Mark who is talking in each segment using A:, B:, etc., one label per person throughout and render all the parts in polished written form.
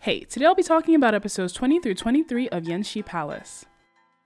A: Hey, today I'll be talking about episodes 20 through 23 of YanXi Palace.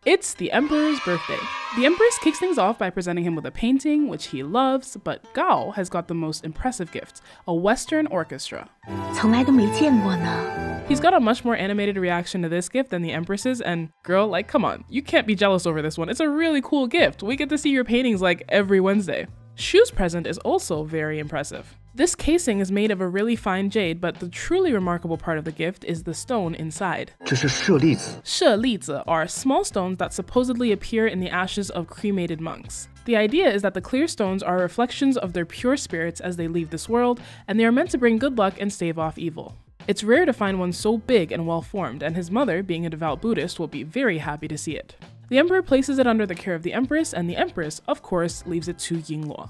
A: It's the Emperor's birthday. The Empress kicks things off by presenting him with a painting, which he loves, but Gao has got the most impressive gift, a Western orchestra.
B: 从来都没见过呢.
A: He's got a much more animated reaction to this gift than the Empress's, and girl, like, come on, you can't be jealous over this one. It's a really cool gift. We get to see your paintings like every Wednesday. Shu's present is also very impressive. This casing is made of a really fine jade, but the truly remarkable part of the gift is the stone inside.
C: 这是舍利子.
A: 舍利子 are small stones that supposedly appear in the ashes of cremated monks. The idea is that the clear stones are reflections of their pure spirits as they leave this world, and they are meant to bring good luck and stave off evil. It's rare to find one so big and well-formed, and his mother, being a devout Buddhist, will be very happy to see it. The Emperor places it under the care of the Empress, and the Empress, of course, leaves it to Yingluo.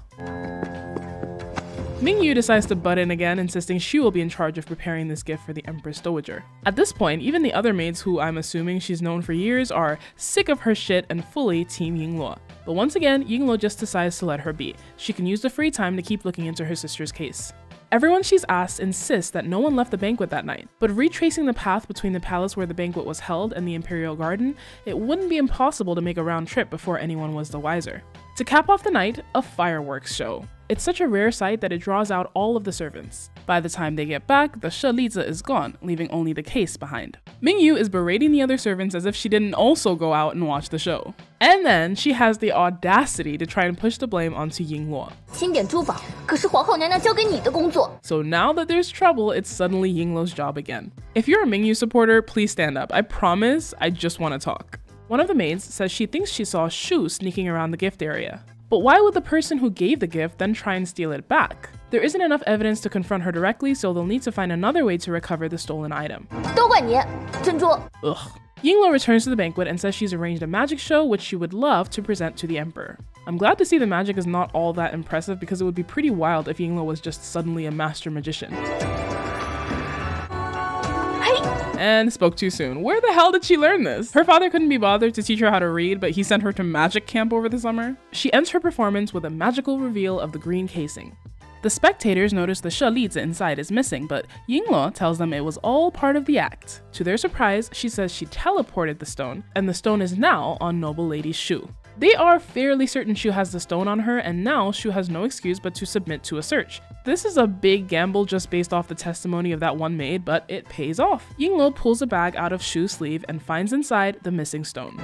A: Mingyu decides to butt in again, insisting she will be in charge of preparing this gift for the Empress Dowager. At this point, even the other maids who I'm assuming she's known for years are sick of her shit and fully team Yingluo. But once again, Yingluo just decides to let her be. She can use the free time to keep looking into her sister's case. Everyone she's asked insists that no one left the banquet that night, but retracing the path between the palace where the banquet was held and the Imperial Garden, it wouldn't be impossible to make a round trip before anyone was the wiser. To cap off the night, a fireworks show. It's such a rare sight that it draws out all of the servants. By the time they get back, the Shelizi is gone, leaving only the case behind. Mingyu is berating the other servants as if she didn't also go out and watch the show. And then she has the audacity to try and push the blame onto Yingluo.
B: 清点珠宝，可是皇后娘娘交给你的工作。
A: So now that there's trouble, it's suddenly Yingluo's job again. If you're a Mingyu supporter, please stand up. I promise, I just want to talk. One of the maids says she thinks she saw Shu sneaking around the gift area. But why would the person who gave the gift then try and steal it back? There isn't enough evidence to confront her directly, so they'll need to find another way to recover the stolen item.
B: 都怪你，珍珠。
A: Ugh. Yingluo returns to the banquet and says she's arranged a magic show which she would love to present to the Emperor. I'm glad to see the magic is not all that impressive because it would be pretty wild if Yingluo was just suddenly a master magician. And spoke too soon. Where the hell did she learn this? Her father couldn't be bothered to teach her how to read, but he sent her to magic camp over the summer. She ends her performance with a magical reveal of the green casing. The spectators notice the Shelizi inside is missing, but Yingluo tells them it was all part of the act. To their surprise, she says she teleported the stone, and the stone is now on noble lady Shu. They are fairly certain Shu has the stone on her, and now Shu has no excuse but to submit to a search. This is a big gamble just based off the testimony of that one maid, but it pays off. Yingluo pulls a bag out of Shu's sleeve and finds inside the missing stone.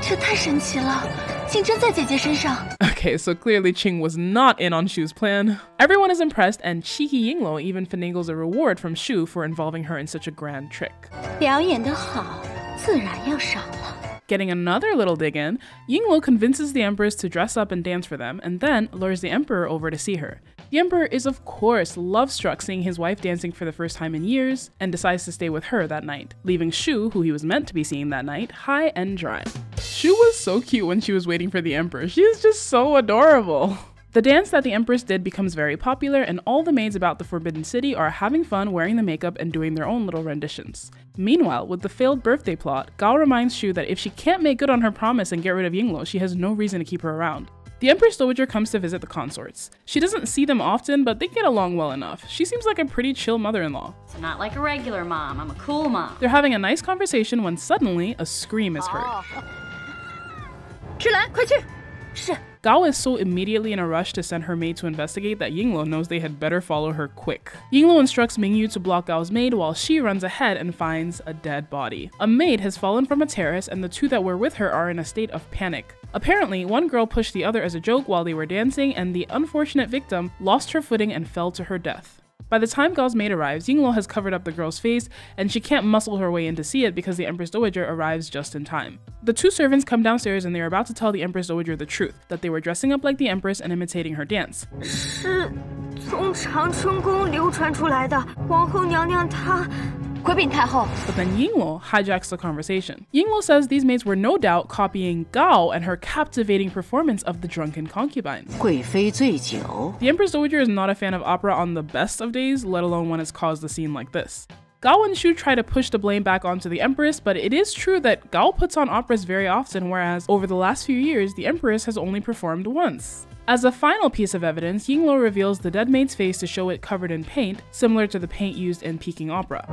B: 这太神奇了，竟真在姐姐身上。
A: Okay, so clearly Qing was not in on Shu's plan. Everyone is impressed, and cheeky Yingluo even finagles a reward from Shu for involving her in such a grand trick.
B: 表演得好，自然要赏了。
A: Getting another little dig in, Yingluo convinces the Empress to dress up and dance for them, and then lures the Emperor over to see her. The Emperor is of course love-struck seeing his wife dancing for the first time in years, and decides to stay with her that night, leaving Shu, who he was meant to be seeing that night, high and dry. Shu was so cute when she was waiting for the Emperor. She is just so adorable. The dance that the Empress did becomes very popular, and all the maids about the Forbidden City are having fun wearing the makeup and doing their own little renditions. Meanwhile, with the failed birthday plot, Gao reminds Shu that if she can't make good on her promise and get rid of Yingluo, she has no reason to keep her around. The Empress Dowager comes to visit the consorts. She doesn't see them often, but they get along well enough. She seems like a pretty chill mother-in-law.
D: It's not like a regular mom, I'm a cool mom.
A: They're having a nice conversation when suddenly a scream is heard.
B: 芷兰，快去！是。
A: Gao is so immediately in a rush to send her maid to investigate that Yingluo knows they had better follow her quick. Yingluo instructs Mingyu to block Gao's maid while she runs ahead and finds a dead body. A maid has fallen from a terrace, and the two that were with her are in a state of panic. Apparently, one girl pushed the other as a joke while they were dancing, and the unfortunate victim lost her footing and fell to her death. By the time Gao's maid arrives, Yingluo has covered up the girl's face, and she can't muscle her way in to see it because the Empress Dowager arrives just in time. The two servants come downstairs and they are about to tell the Empress Dowager the truth, that they were dressing up like the Empress and imitating her dance.
B: 是从长春宫流传出来的，皇后娘娘她。 回禀太后。
A: But then Yingluo hijacks the conversation. Yingluo says these maids were no doubt copying Gao and her captivating performance of the drunken concubine.
C: 贵妃醉酒.
A: The Empress Dowager is not a fan of opera on the best of days, let alone when it's caused a scene like this. Gao and Shu try to push the blame back onto the Empress, but it is true that Gao puts on operas very often, whereas over the last few years, the Empress has only performed once. As a final piece of evidence, Yingluo reveals the dead maid's face to show it covered in paint, similar to the paint used in Peking opera.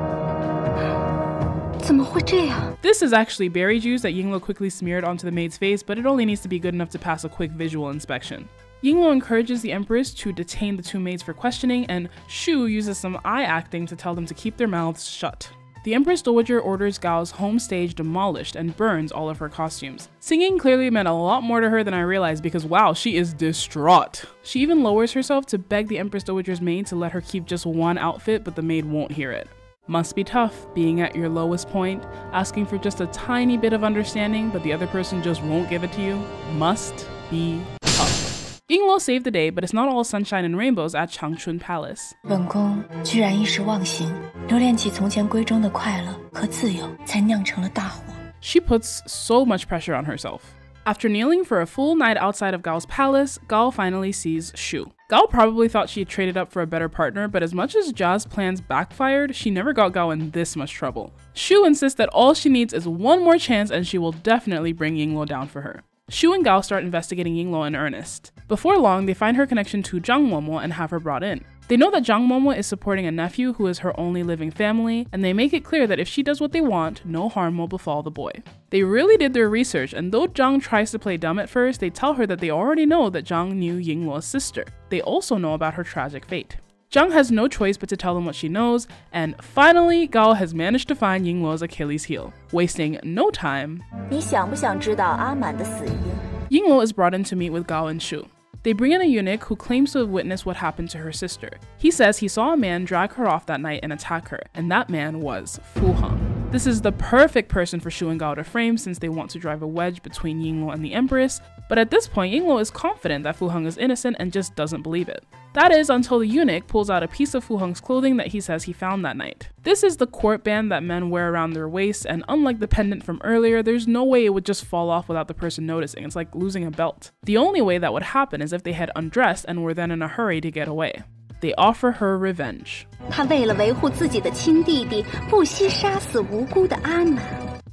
B: 怎么会这样？
A: This is actually berry juice that Yingluo quickly smeared onto the maid's face, but it only needs to be good enough to pass a quick visual inspection. Yingluo encourages the Empress to detain the two maids for questioning, and Shu uses some eye acting to tell them to keep their mouths shut. The Empress Dowager orders Gao's home stage demolished and burns all of her costumes. Singing clearly meant a lot more to her than I realized because wow, she is distraught. She even lowers herself to beg the Empress Dowager's maid to let her keep just one outfit, but the maid won't hear it. Must be tough, being at your lowest point, asking for just a tiny bit of understanding, but the other person just won't give it to you. Must be tough. Yingluo saved the day, but it's not all sunshine and rainbows at Changchun Palace.
E: 本宫居然一时忘形，留恋起从前闺中的快乐和自由，才酿成了大祸。
A: She puts so much pressure on herself. After kneeling for a full night outside of Gao's palace, Gao finally sees Shu. Gao probably thought she had traded up for a better partner, but as much as Jia's plans backfired, she never got Gao in this much trouble. Shu insists that all she needs is one more chance and she will definitely bring Yingluo down for her. Shu and Gao start investigating Yingluo in earnest. Before long, they find her connection to Zhang Momo and have her brought in. They know that Zhang Momo is supporting a nephew who is her only living family, and they make it clear that if she does what they want, no harm will befall the boy. They really did their research, and though Zhang tries to play dumb at first, they tell her that they already know that Zhang knew Yingluo's sister. They also know about her tragic fate. Zhang has no choice but to tell them what she knows, and finally, Gao has managed to find Yingluo's Achilles heel. Wasting no time,
E: 你想不想知道阿满的死因？
A: Yingluo is brought in to meet with Gao and Shu. They bring in a eunuch who claims to have witnessed what happened to her sister. He says he saw a man drag her off that night and attack her, and that man was Fu Heng. This is the perfect person for Shu and Gao to frame since they want to drive a wedge between Yingluo and the Empress, but at this point Yingluo is confident that Fu Heng is innocent and just doesn't believe it. That is until the eunuch pulls out a piece of Fu Heng's clothing that he says he found that night. This is the court band that men wear around their waists, and unlike the pendant from earlier, there's no way it would just fall off without the person noticing. It's like losing a belt. The only way that would happen is if they had undressed and were then in a hurry to get away. They offer her revenge.
B: 他为了维护自己的亲弟弟，不惜杀死无辜的阿满。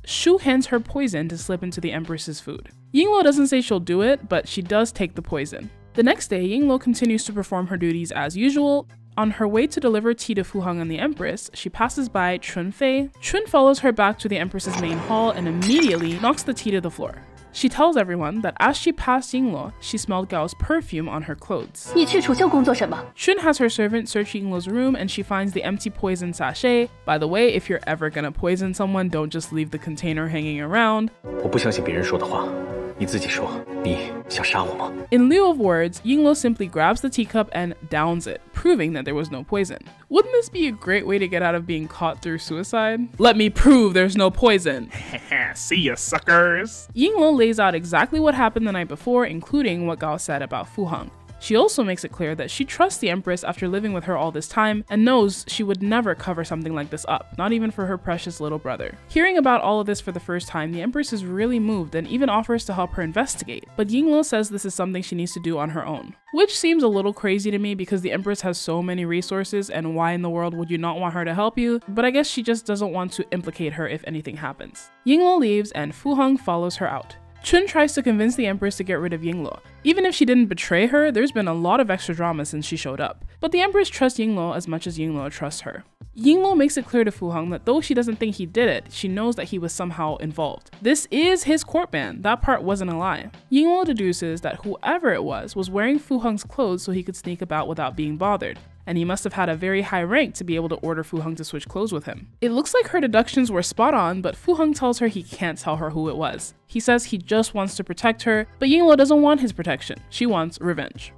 A: Shu hands her poison to slip into the Empress's food. Yingluo doesn't say she'll do it, but she does take the poison. The next day, Yingluo continues to perform her duties as usual. On her way to deliver tea to Fu Heng and the Empress, she passes by Chunfei. Chun follows her back to the Empress's main hall and immediately knocks the tea to the floor. She tells everyone that as she passed Yingluo, she smelled Gao's perfume on her clothes.
B: 你去储秀宫做什么？
A: Chun has her servant search Yingluo's room and she finds the empty poison sachet. By the way, if you're ever gonna poison someone, don't just leave the container hanging around.
C: 我不相信别人说的话，你自己说，你想杀我吗？
A: In lieu of words, Yingluo simply grabs the teacup and downs it, proving that there was no poison. Wouldn't this be a great way to get out of being caught through suicide? Let me prove there's no poison.
F: See ya, suckers!
A: Yingluo lays out exactly what happened the night before, including what Gao said about Fu Heng. She also makes it clear that she trusts the Empress after living with her all this time and knows she would never cover something like this up, not even for her precious little brother. Hearing about all of this for the first time, the Empress is really moved and even offers to help her investigate, but Yingluo says this is something she needs to do on her own. Which seems a little crazy to me because the Empress has so many resources and why in the world would you not want her to help you? But I guess she just doesn't want to implicate her if anything happens. Yingluo leaves and Fu Heng follows her out. Chun tries to convince the Empress to get rid of Yingluo. Even if she didn't betray her, there's been a lot of extra drama since she showed up. But the Empress trusts Yingluo as much as Yingluo trusts her. Yingluo makes it clear to Fu Heng that though she doesn't think he did it, she knows that he was somehow involved. This is his court band, that part wasn't a lie. Yingluo deduces that whoever it was wearing Fu Heng's clothes so he could sneak about without being bothered. And he must have had a very high rank to be able to order Fu Heng to switch clothes with him. It looks like her deductions were spot on, but Fu Heng tells her he can't tell her who it was. He says he just wants to protect her, but Yingluo doesn't want his protection. She wants revenge.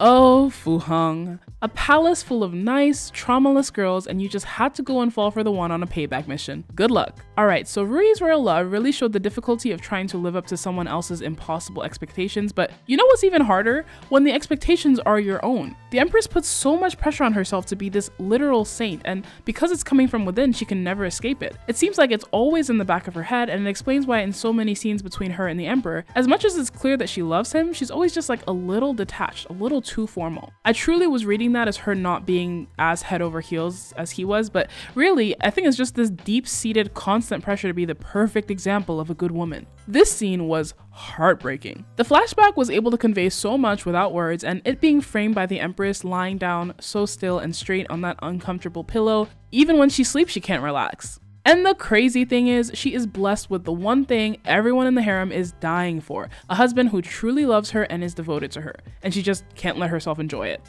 A: Oh, Fu Heng. A palace full of nice, traumaless girls, and you just had to go and fall for the one on a payback mission. Good luck. Alright, so Rui's royal love really showed the difficulty of trying to live up to someone else's impossible expectations, but you know what's even harder? When the expectations are your own. The Empress puts so much pressure on herself to be this literal saint, and because it's coming from within, she can never escape it. It seems like it's always in the back of her head, and it explains why in so many scenes between her and the Emperor, as much as it's clear that she loves him, she's always just like a little detached, a little too formal. I truly was reading that as her not being as head over heels as he was, but really, I think it's just this deep-seated constant pressure to be the perfect example of a good woman. This scene was heartbreaking. The flashback was able to convey so much without words, and it being framed by the Empress lying down so still and straight on that uncomfortable pillow, even when she sleeps she can't relax. And the crazy thing is, she is blessed with the one thing everyone in the harem is dying for, a husband who truly loves her and is devoted to her, and she just can't let herself enjoy it.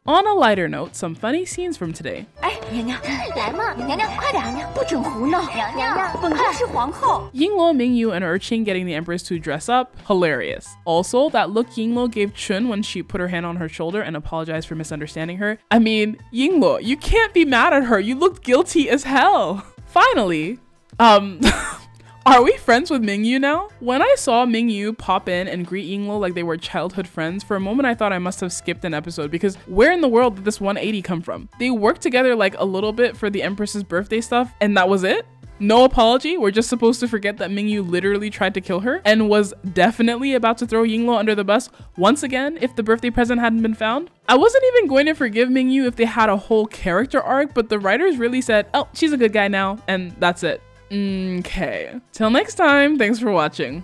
A: On a lighter note, some funny scenes from today. Yingluo, Mingyu, and Erqing getting the Empress to dress up, hilarious. Also, that look Yingluo gave Chun when she put her hand on her shoulder and apologized for misunderstanding her. I mean, Yingluo, you can't be mad at her, you looked guilty as hell. Finally, are we friends with Mingyu now? When I saw Mingyu pop in and greet Yingluo like they were childhood friends, for a moment I thought I must have skipped an episode, because where in the world did this 180 come from? They worked together like a little bit for the Empress's birthday stuff, and that was it? No apology? We're just supposed to forget that Mingyu literally tried to kill her and was definitely about to throw Yingluo under the bus once again if the birthday present hadn't been found? I wasn't even going to forgive Mingyu if they had a whole character arc, but the writers really said, oh, she's a good guy now, and that's it. Okay. Till next time, thanks for watching.